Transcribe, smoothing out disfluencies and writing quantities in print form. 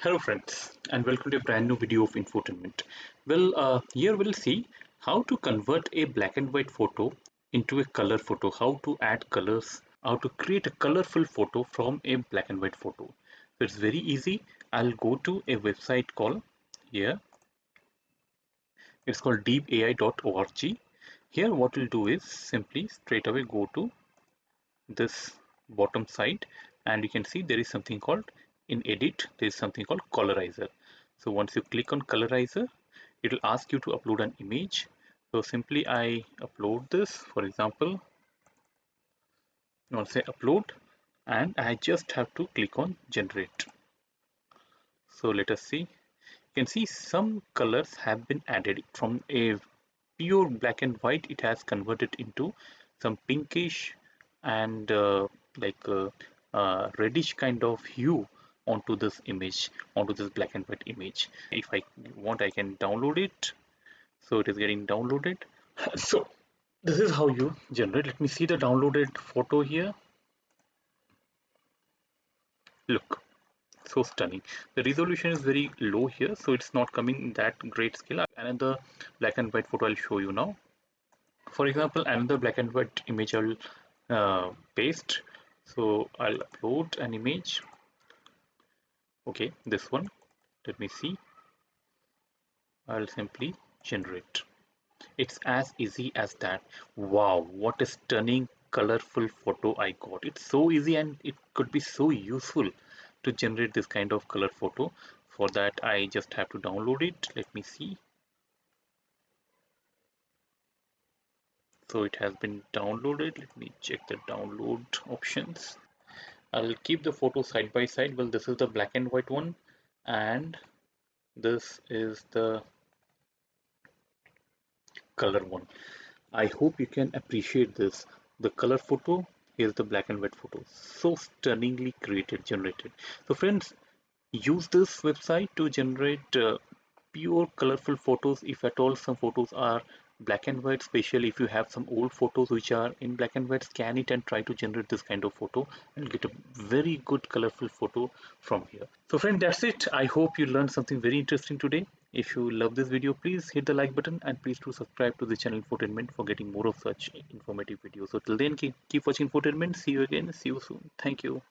Hello friends and welcome to a brand new video of infotainment. Here we'll see how to convert a black and white photo into a color photo, how to add colors, how to create a colorful photo from a black and white photo. So it's very easy. I'll go to a website called here. It's called deepai.org. Here what we'll do is simply straight away go to this bottom side and you can see there is something called in edit there is something called colorizer. So once you click on colorizer, it will ask you to upload an image. So simply I upload this. For example, I'll say upload and I just have to click on generate. So let us see. You can see some colors have been added from a pure black and white. It has converted into some pinkish and reddish kind of hue onto this image, onto this black and white image. If I want, I can download it. So it is getting downloaded. So this is how you generate. Let me see the downloaded photo here. Look, so stunning. The resolution is very low here, so it's not coming in that great scale. Another black and white photo I'll show you now. For example, another black and white image I'll paste. So I'll upload an image. Okay, this one. Let me see. I'll simply generate. It's as easy as that. Wow, what a stunning, colorful photo I got. It's so easy and it could be so useful to generate this kind of color photo. For that, I just have to download it. Let me see. So it has been downloaded. Let me check the download options. I'll keep the photo side by side. Well, this is the black and white one, and this is the color one. I hope you can appreciate this. The color photo, here's the black and white photo. So stunningly created, generated. So friends, use this website to generate pure colorful photos. If at all some photos are black and white, especially if you have some old photos which are in black and white, scan it and try to generate this kind of photo and get a very good colorful photo from here. So friend, that's it. I hope you learned something very interesting today. If you love this video, please hit the like button and please do subscribe to the channel Infotainment for getting more of such informative videos. So till then, keep watching Infotainment. See you again. See you soon. Thank you.